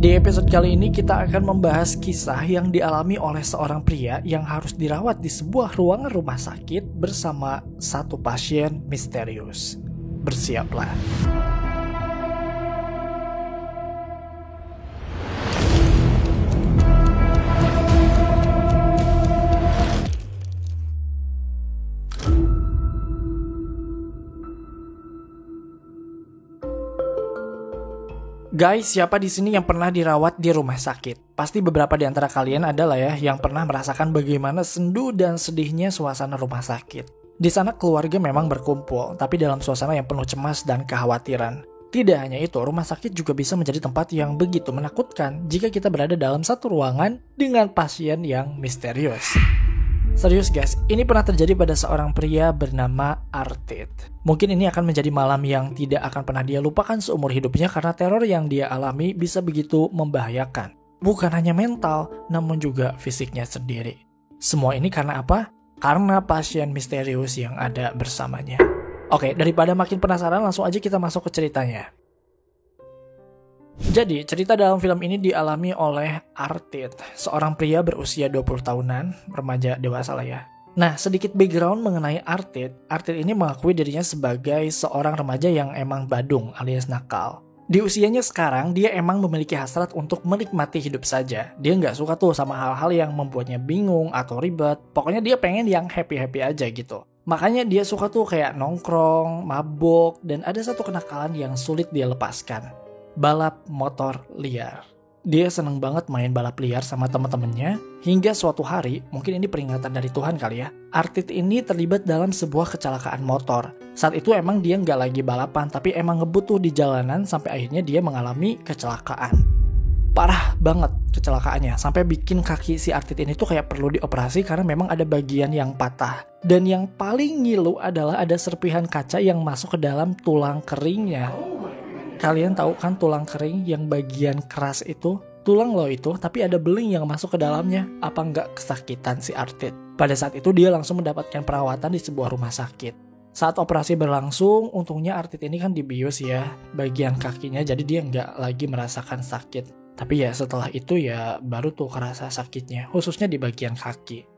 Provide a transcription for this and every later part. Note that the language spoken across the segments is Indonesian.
Di episode kali ini kita akan membahas kisah yang dialami oleh seorang pria yang harus dirawat di sebuah ruangan rumah sakit bersama satu pasien misterius. Bersiaplah. Guys, siapa di sini yang pernah dirawat di rumah sakit? Pasti beberapa di antara kalian adalah ya yang pernah merasakan bagaimana sendu dan sedihnya suasana rumah sakit. Di sana keluarga memang berkumpul, tapi dalam suasana yang penuh cemas dan kekhawatiran. Tidak hanya itu, rumah sakit juga bisa menjadi tempat yang begitu menakutkan jika kita berada dalam satu ruangan dengan pasien yang misterius. Serius guys, ini pernah terjadi pada seorang pria bernama Artit. Mungkin ini akan menjadi malam yang tidak akan pernah dia lupakan seumur hidupnya karena teror yang dia alami bisa begitu membahayakan. Bukan hanya mental, namun juga fisiknya sendiri. Semua ini karena apa? Karena pasien misterius yang ada bersamanya. Oke, daripada makin penasaran, langsung aja kita masuk ke ceritanya. Jadi, cerita dalam film ini dialami oleh Artit, seorang pria berusia 20 tahunan, remaja dewasa lah ya. Nah, sedikit background mengenai Artit. Artit ini mengakui dirinya sebagai seorang remaja yang emang badung alias nakal. Di usianya sekarang, dia emang memiliki hasrat untuk menikmati hidup saja. Dia nggak suka tuh sama hal-hal yang membuatnya bingung atau ribet. Pokoknya dia pengen yang happy-happy aja gitu. Makanya dia suka tuh kayak nongkrong, mabok, dan ada satu kenakalan yang sulit dia lepaskan. Balap motor liar. Dia seneng banget main balap liar sama teman-temannya, hingga suatu hari, mungkin ini peringatan dari Tuhan kali ya, Artit ini terlibat dalam sebuah kecelakaan motor. Saat itu emang dia nggak lagi balapan, tapi emang ngebut tuh di jalanan sampai akhirnya dia mengalami kecelakaan. Parah banget kecelakaannya, sampai bikin kaki si Artit ini tuh kayak perlu dioperasi karena memang ada bagian yang patah. Dan yang paling ngilu adalah ada serpihan kaca yang masuk ke dalam tulang keringnya. Kalian tahu kan tulang kering yang bagian keras itu? Tulang loh itu, tapi ada beling yang masuk ke dalamnya. Apa nggak kesakitan si Artit? Pada saat itu dia langsung mendapatkan perawatan di sebuah rumah sakit. Saat operasi berlangsung, untungnya Artit ini kan dibius ya, bagian kakinya, jadi dia nggak lagi merasakan sakit. Tapi ya setelah itu ya baru tuh kerasa sakitnya, khususnya di bagian kaki.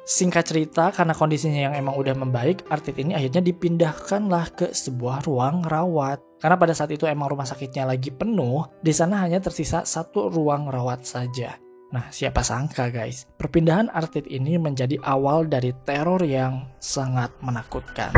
Singkat cerita, karena kondisinya yang emang udah membaik, Artit ini akhirnya dipindahkanlah ke sebuah ruang rawat. Karena pada saat itu emang rumah sakitnya lagi penuh, di sana hanya tersisa satu ruang rawat saja. Nah, siapa sangka guys, perpindahan Artit ini menjadi awal dari teror yang sangat menakutkan.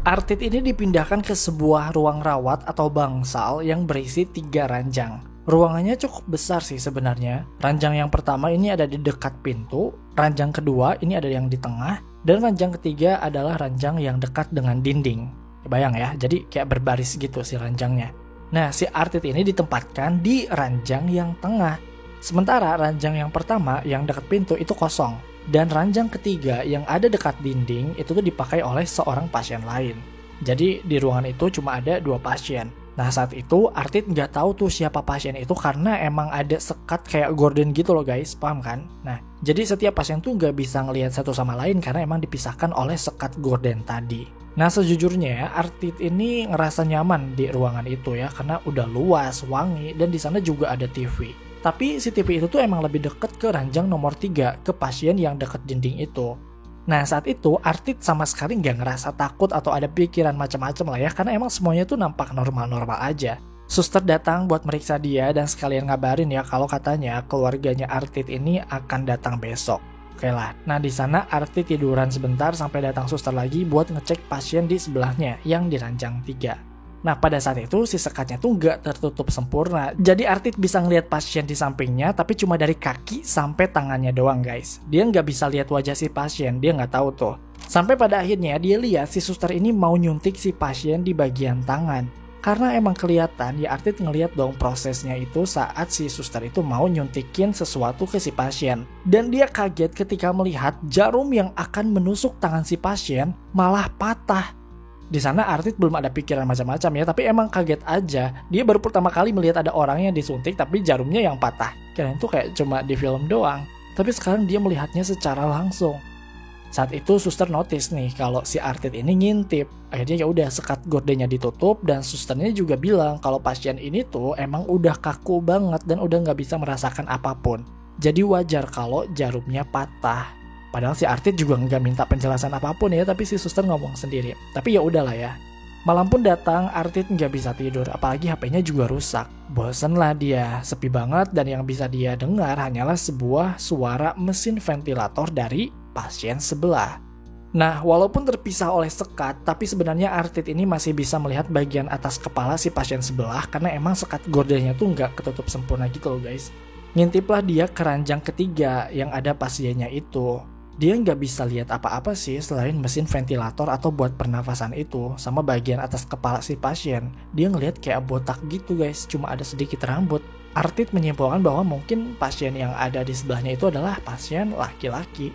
Artit ini dipindahkan ke sebuah ruang rawat atau bangsal yang berisi 3 ranjang. Ruangannya cukup besar sih sebenarnya. Ranjang yang pertama ini ada di dekat pintu, ranjang kedua ini ada yang di tengah, dan ranjang ketiga adalah ranjang yang dekat dengan dinding. Bayang ya, jadi kayak berbaris gitu si ranjangnya. Nah, si Artit ini ditempatkan di ranjang yang tengah. Sementara ranjang yang pertama yang dekat pintu itu kosong. Dan ranjang ketiga yang ada dekat dinding itu tuh dipakai oleh seorang pasien lain. Jadi di ruangan itu cuma ada 2 pasien. Nah saat itu Artit nggak tahu tuh siapa pasien itu karena emang ada sekat kayak gorden gitu loh guys, paham kan? Nah jadi setiap pasien tuh nggak bisa ngelihat satu sama lain karena emang dipisahkan oleh sekat gorden tadi. Nah sejujurnya Artit ini ngerasa nyaman di ruangan itu ya karena udah luas, wangi, dan di sana juga ada TV. Tapi si TV itu tuh emang lebih deket ke ranjang nomor 3 ke pasien yang deket dinding itu. Nah saat itu Artit sama sekali nggak ngerasa takut atau ada pikiran macam-macam lah ya karena emang semuanya tuh nampak normal-normal aja. Suster datang buat meriksa dia dan sekalian ngabarin ya kalau katanya keluarganya Artit ini akan datang besok. Oke lah, nah di sana Artit tiduran sebentar sampai datang suster lagi buat ngecek pasien di sebelahnya yang di ranjang 3. Nah pada saat itu si sekatnya tuh nggak tertutup sempurna. Jadi Artit bisa ngelihat pasien di sampingnya tapi cuma dari kaki sampai tangannya doang guys. Dia nggak bisa lihat wajah si pasien, dia nggak tahu tuh. Sampai pada akhirnya dia lihat si suster ini mau nyuntik si pasien di bagian tangan. Karena emang kelihatan ya Artit ngelihat dong prosesnya itu saat si suster itu mau nyuntikin sesuatu ke si pasien. Dan dia kaget ketika melihat jarum yang akan menusuk tangan si pasien malah patah. Di sana Artit belum ada pikiran macam-macam ya, tapi emang kaget aja. Dia baru pertama kali melihat ada orang yang disuntik tapi jarumnya yang patah. Kirain tuh kayak cuma di film doang. Tapi sekarang dia melihatnya secara langsung. Saat itu suster notice nih kalau si Artit ini ngintip. Akhirnya ya udah sekat gordennya ditutup dan susternya juga bilang kalau pasien ini tuh emang udah kaku banget dan udah nggak bisa merasakan apapun. Jadi wajar kalau jarumnya patah. Padahal si Artit juga nggak minta penjelasan apapun ya, tapi si suster ngomong sendiri. Tapi ya udahlah ya. Malam pun datang, Artit nggak bisa tidur, apalagi HP-nya juga rusak. Bosen lah dia, sepi banget dan yang bisa dia dengar hanyalah sebuah suara mesin ventilator dari pasien sebelah. Nah, walaupun terpisah oleh sekat, tapi sebenarnya Artit ini masih bisa melihat bagian atas kepala si pasien sebelah karena emang sekat gordennya tuh nggak ketutup sempurna gitu loh guys. Ngintiplah dia ke ranjang ketiga yang ada pasiennya itu. Dia nggak bisa lihat apa-apa sih selain mesin ventilator atau buat pernafasan itu sama bagian atas kepala si pasien. Dia ngelihat kayak botak gitu guys, cuma ada sedikit rambut. Artit menyimpulkan bahwa mungkin pasien yang ada di sebelahnya itu adalah pasien laki-laki.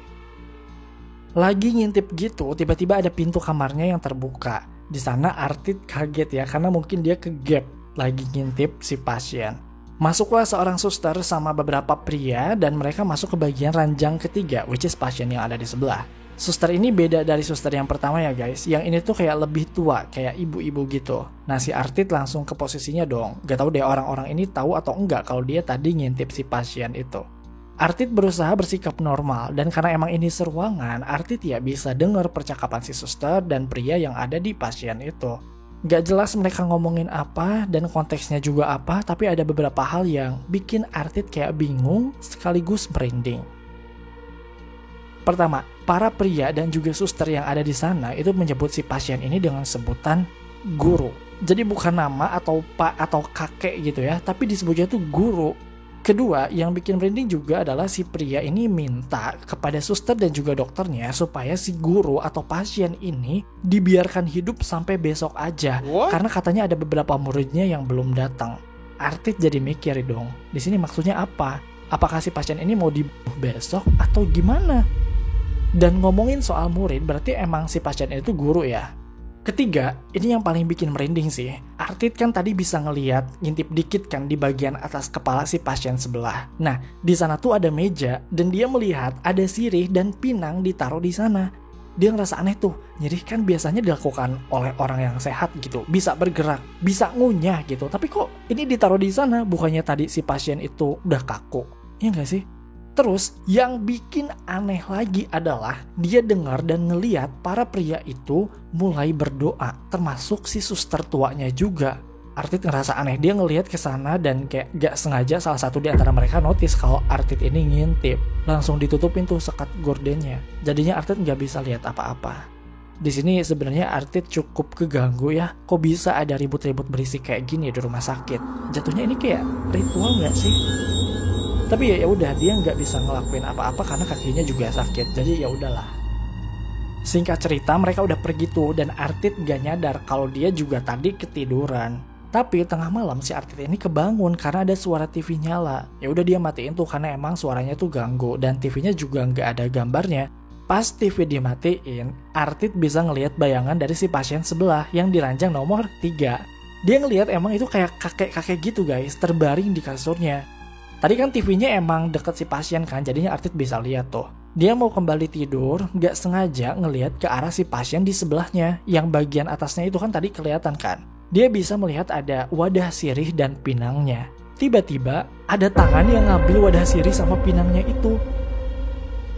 Lagi ngintip gitu, tiba-tiba ada pintu kamarnya yang terbuka. Di sana Artit kaget ya, karena mungkin dia kegap lagi ngintip si pasien. Masuklah seorang suster sama beberapa pria dan mereka masuk ke bagian ranjang ketiga, which is pasien yang ada di sebelah. Suster ini beda dari suster yang pertama ya guys, yang ini tuh kayak lebih tua, kayak ibu-ibu gitu. Nah si Artit langsung ke posisinya dong, gak tahu deh orang-orang ini tahu atau enggak kalau dia tadi ngintip si pasien itu. Artit berusaha bersikap normal dan karena emang ini seruangan, Artit ya bisa dengar percakapan si suster dan pria yang ada di pasien itu. Gak jelas mereka ngomongin apa dan konteksnya juga apa, tapi ada beberapa hal yang bikin Artit kayak bingung sekaligus merinding. Pertama, para pria dan juga suster yang ada di sana itu menyebut si pasien ini dengan sebutan guru. Jadi bukan nama atau pak atau kakek gitu ya, tapi disebutnya tuh guru. Kedua, yang bikin merinding juga adalah si pria ini minta kepada suster dan juga dokternya supaya si guru atau pasien ini dibiarkan hidup sampai besok aja. What? Karena katanya ada beberapa muridnya yang belum datang. Artit jadi mikir dong, di sini maksudnya apa? Apakah si pasien ini mau dibunuh besok atau gimana? Dan ngomongin soal murid, berarti emang si pasien itu guru ya? Ketiga, ini yang paling bikin merinding sih. Artit kan tadi bisa ngeliat, ngintip dikit kan di bagian atas kepala si pasien sebelah. Nah, di sana tuh ada meja dan dia melihat ada sirih dan pinang ditaruh di sana. Dia ngerasa aneh tuh, nyirih kan biasanya dilakukan oleh orang yang sehat gitu, bisa bergerak, bisa ngunyah gitu. Tapi kok ini ditaruh di sana, bukannya tadi si pasien itu udah kaku? Iya nggak sih? Terus yang bikin aneh lagi adalah dia dengar dan ngeliat para pria itu mulai berdoa, termasuk si suster tuanya juga. Artit ngerasa aneh, dia ngeliat ke sana dan kayak gak sengaja salah satu di antara mereka notice kalau Artit ini ngintip. Langsung ditutupin tuh sekat gordennya. Jadinya Artit gak bisa lihat apa-apa. Di sini sebenarnya Artit cukup keganggu ya. Kok bisa ada ribut-ribut berisik kayak gini di rumah sakit? Jatuhnya ini kayak ritual gak sih? Tapi ya udah, dia nggak bisa ngelakuin apa-apa karena kakinya juga sakit. Jadi ya udahlah. Singkat cerita, mereka udah pergi tuh dan Artit gak nyadar kalau dia juga tadi ketiduran. Tapi tengah malam si Artit ini kebangun karena ada suara TV nyala. Ya udah dia matiin tuh karena emang suaranya tuh ganggu dan TV-nya juga nggak ada gambarnya. Pas TV dimatiin, Artit bisa ngelihat bayangan dari si pasien sebelah yang di ranjang nomor 3. Dia ngelihat emang itu kayak kakek-kakek gitu guys, terbaring di kasurnya. Tadi kan TV-nya emang deket si pasien kan, jadinya Artit bisa lihat tuh. Dia mau kembali tidur, gak sengaja ngelihat ke arah si pasien di sebelahnya, yang bagian atasnya itu kan tadi kelihatan kan. Dia bisa melihat ada wadah sirih dan pinangnya. Tiba-tiba ada tangan yang ngambil wadah sirih sama pinangnya itu.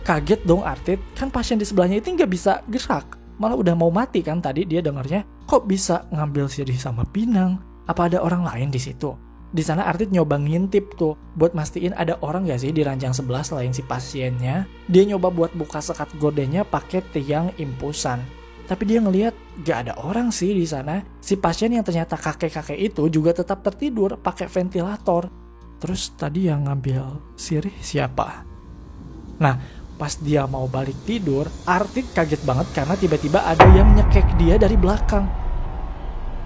Kaget dong Artit, kan pasien di sebelahnya itu gak bisa gerak. Malah udah mau mati kan tadi dia dengarnya. Kok bisa ngambil sirih sama pinang? Apa ada orang lain di situ? Di sana Artit nyoba ngintip tuh buat mastiin ada orang gak sih di ranjang sebelah selain si pasiennya. Dia nyoba buat buka sekat gordennya pakai tiang impusan. Tapi dia ngelihat gak ada orang sih di sana. Si pasien yang ternyata kakek-kakek itu juga tetap tertidur pakai ventilator. Terus tadi yang ngambil sirih siapa? Nah, pas dia mau balik tidur, Artit kaget banget karena tiba-tiba ada yang nyekek dia dari belakang.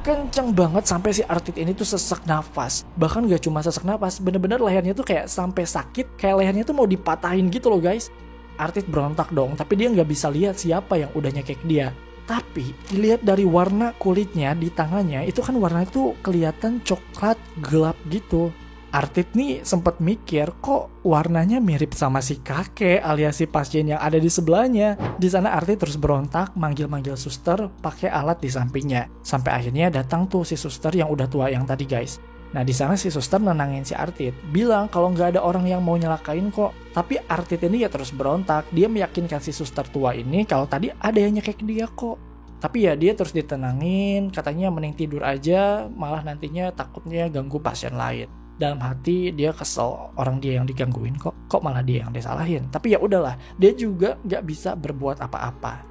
Kenceng banget sampai si Artit ini tuh sesak nafas. Bahkan gak cuma sesak nafas, bener-bener lehernya tuh kayak sampai sakit, kayak lehernya tuh mau dipatahin gitu loh guys. Artit berontak dong, tapi dia gak bisa lihat siapa yang udah nyekek dia. Tapi dilihat dari warna kulitnya di tangannya, itu kan warna itu kelihatan coklat gelap gitu. Artit nih sempat mikir kok warnanya mirip sama si kakek alias si pasien yang ada di sebelahnya. Di sana Artit terus berontak manggil-manggil suster pakai alat di sampingnya. Sampai akhirnya datang tuh si suster yang udah tua yang tadi guys. Nah di sana si suster nenangin si Artit, bilang kalau nggak ada orang yang mau nyelakain kok. Tapi Artit ini ya terus berontak, dia meyakinkan si suster tua ini kalau tadi ada yang nyekek dia kok. Tapi ya dia terus ditenangin, katanya mending tidur aja, malah nantinya takutnya ganggu pasien lain. Dalam hati dia kesel orang dia yang digangguin kok malah dia yang disalahin. Tapi ya udahlah, dia juga nggak bisa berbuat apa-apa.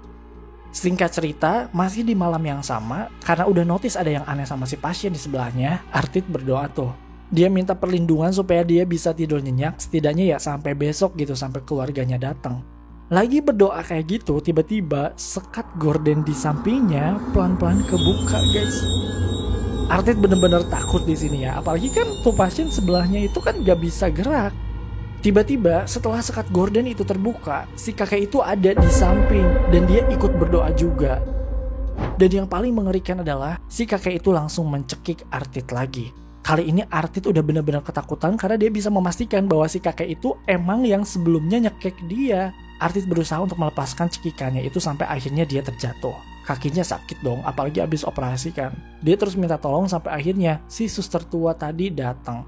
Singkat cerita, masih di malam yang sama, karena udah notice ada yang aneh sama si pasien di sebelahnya, Artit berdoa tuh. Dia minta perlindungan supaya dia bisa tidur nyenyak, setidaknya ya sampai besok gitu, sampai keluarganya datang. Lagi berdoa kayak gitu, tiba-tiba sekat gorden di sampingnya pelan-pelan kebuka guys. Artit bener-bener takut di sini ya, apalagi kan tuh pasien sebelahnya itu kan gak bisa gerak. Tiba-tiba setelah sekat gorden itu terbuka, si kakek itu ada di samping dan dia ikut berdoa juga. Dan yang paling mengerikan adalah si kakek itu langsung mencekik Artit lagi. Kali ini Artit udah bener-bener ketakutan karena dia bisa memastikan bahwa si kakek itu emang yang sebelumnya nyekek dia. Artit berusaha untuk melepaskan cekikannya itu sampai akhirnya dia terjatuh. Kakinya sakit dong, apalagi abis operasi kan. Dia terus minta tolong sampai akhirnya si suster tua tadi datang.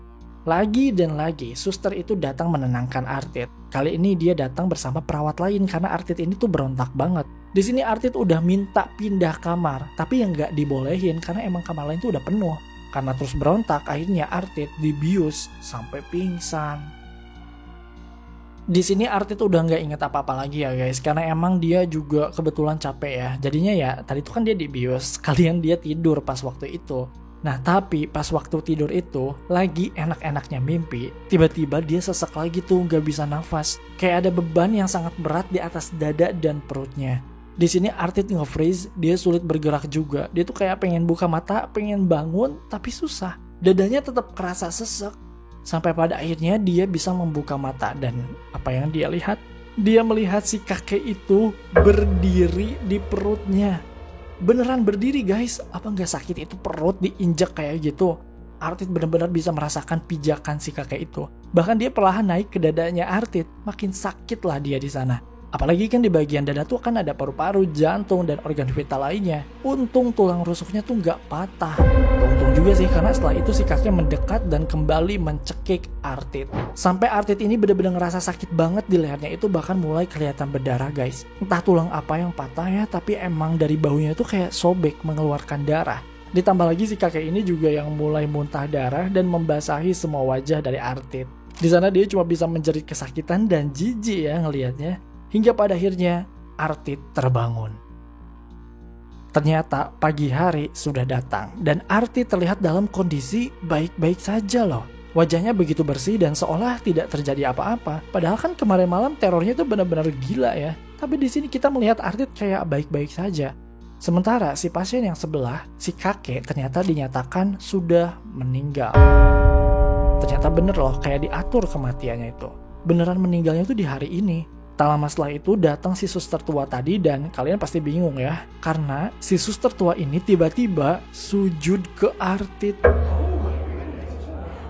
Lagi dan lagi, suster itu datang menenangkan Artit. Kali ini dia datang bersama perawat lain karena Artit ini tuh berontak banget. Di sini Artit udah minta pindah kamar, tapi yang nggak dibolehin karena emang kamar lain tuh udah penuh. Karena terus berontak, akhirnya Artit dibius sampai pingsan. Di sini Artit udah nggak inget apa-apa lagi ya guys, karena emang dia juga kebetulan capek ya. Jadinya ya tadi tuh kan dia dibius, sekalian dia tidur pas waktu itu. Nah tapi pas waktu tidur itu lagi enak-enaknya mimpi, tiba-tiba dia sesek lagi tuh, nggak bisa nafas. Kayak ada beban yang sangat berat di atas dada dan perutnya. Di sini Artit nge-freeze, dia sulit bergerak juga. Dia tuh kayak pengen buka mata, pengen bangun, tapi susah. Dadanya tetap kerasa sesek. Sampai pada akhirnya dia bisa membuka mata dan apa yang dia lihat? Dia melihat si kakek itu berdiri di perutnya. Beneran berdiri guys, apa nggak sakit itu perut diinjak kayak gitu? Artit benar-benar bisa merasakan pijakan si kakek itu. Bahkan dia perlahan naik ke dadanya Artit, makin sakit lah dia di sana. Apalagi kan di bagian dada tuh kan ada paru-paru, jantung, dan organ vital lainnya. Untung tulang rusuknya tuh nggak patah. Untung juga sih karena setelah itu si kakek mendekat dan kembali mencekik Artit. Sampai Artit ini bener-bener ngerasa sakit banget di lehernya itu, bahkan mulai kelihatan berdarah guys. Entah tulang apa yang patah ya, tapi emang dari bahunya itu kayak sobek mengeluarkan darah. Ditambah lagi si kakek ini juga yang mulai muntah darah dan membasahi semua wajah dari Artit. Di sana dia cuma bisa menjerit kesakitan dan jijik ya ngelihatnya. Hingga pada akhirnya Artit terbangun. Ternyata pagi hari sudah datang dan Artit terlihat dalam kondisi baik-baik saja loh. Wajahnya begitu bersih dan seolah tidak terjadi apa-apa. Padahal kan kemarin malam terornya itu benar-benar gila ya. Tapi di sini kita melihat Artit kayak baik-baik saja. Sementara si pasien yang sebelah, si kakek ternyata dinyatakan sudah meninggal. Ternyata bener loh kayak diatur kematiannya itu. Beneran meninggalnya itu di hari ini. Tak lama setelah itu datang si suster tua tadi dan kalian pasti bingung ya. Karena si suster tua ini tiba-tiba sujud ke Artit.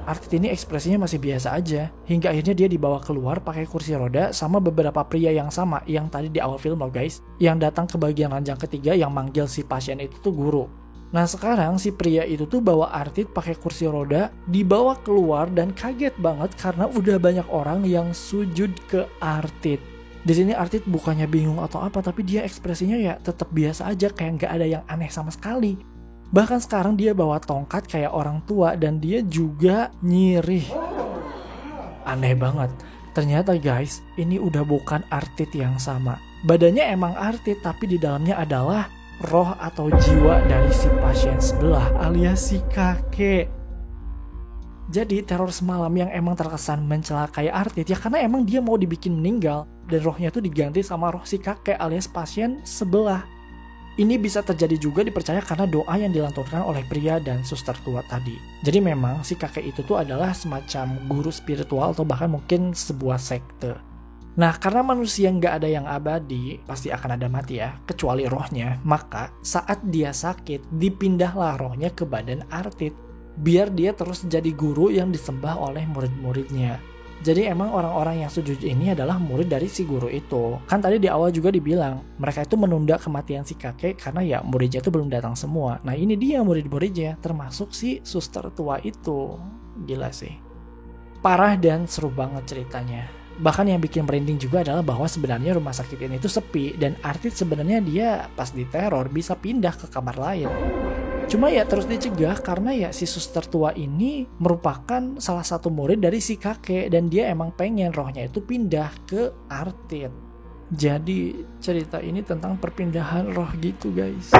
Artit ini ekspresinya masih biasa aja. Hingga akhirnya dia dibawa keluar pakai kursi roda sama beberapa pria yang sama yang tadi di awal film loh guys. Yang datang ke bagian ranjang ketiga yang manggil si pasien itu tuh guru. Nah sekarang si pria itu tuh bawa Artit pakai kursi roda, dibawa keluar dan kaget banget karena udah banyak orang yang sujud ke Artit. Di sini Artit bukannya bingung atau apa, tapi dia ekspresinya ya tetap biasa aja, kayak nggak ada yang aneh sama sekali. Bahkan sekarang dia bawa tongkat kayak orang tua dan dia juga nyirih. Aneh banget. Ternyata guys, ini udah bukan Artit yang sama. Badannya emang Artit, tapi di dalamnya adalah roh atau jiwa dari si pasien sebelah alias si kakek. Jadi teror semalam yang emang terkesan mencelakai Artit ya karena emang dia mau dibikin meninggal dan rohnya tuh diganti sama roh si kakek alias pasien sebelah. Ini bisa terjadi juga dipercaya karena doa yang dilantunkan oleh pria dan suster tua tadi. Jadi memang si kakek itu tuh adalah semacam guru spiritual atau bahkan mungkin sebuah sekte. Nah karena manusia nggak ada yang abadi, pasti akan ada mati ya, kecuali rohnya. Maka saat dia sakit, dipindahlah rohnya ke badan Artit. biar dia terus jadi guru yang disembah oleh murid-muridnya. Jadi emang orang-orang yang sujud ini adalah murid dari si guru itu. Kan tadi di awal juga dibilang, mereka itu menunda kematian si kakek karena ya muridnya itu belum datang semua. Nah ini dia murid-muridnya, termasuk si suster tua itu. Gila sih. Parah dan seru banget ceritanya. Bahkan yang bikin merinding juga adalah bahwa sebenarnya rumah sakit ini tuh sepi dan artis sebenarnya dia pas diteror bisa pindah ke kamar lain. Cuma ya terus dicegah karena ya si suster tua ini merupakan salah satu murid dari si kakek dan dia emang pengen rohnya itu pindah ke Artit. Jadi cerita ini tentang perpindahan roh gitu guys.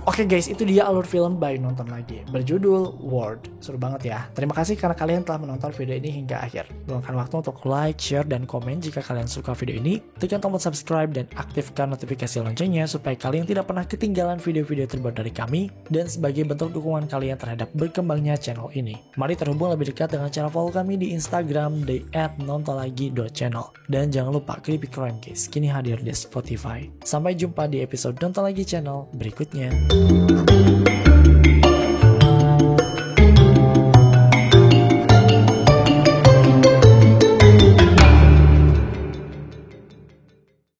Oke guys, itu dia alur film by Nonton Lagi berjudul Word. Seru banget ya. Terima kasih karena kalian telah menonton video ini hingga akhir. Luangkan waktu untuk like, share, dan komen jika kalian suka video ini. Tekan tombol subscribe dan aktifkan notifikasi loncengnya supaya kalian tidak pernah ketinggalan video-video terbaru dari kami dan sebagai bentuk dukungan kalian terhadap berkembangnya channel ini. Mari terhubung lebih dekat dengan channel follow kami di Instagram di @nontonlagi.channel. Dan jangan lupa Creepy Crime Case kini hadir di Spotify. Sampai jumpa di episode Nonton Lagi channel berikutnya.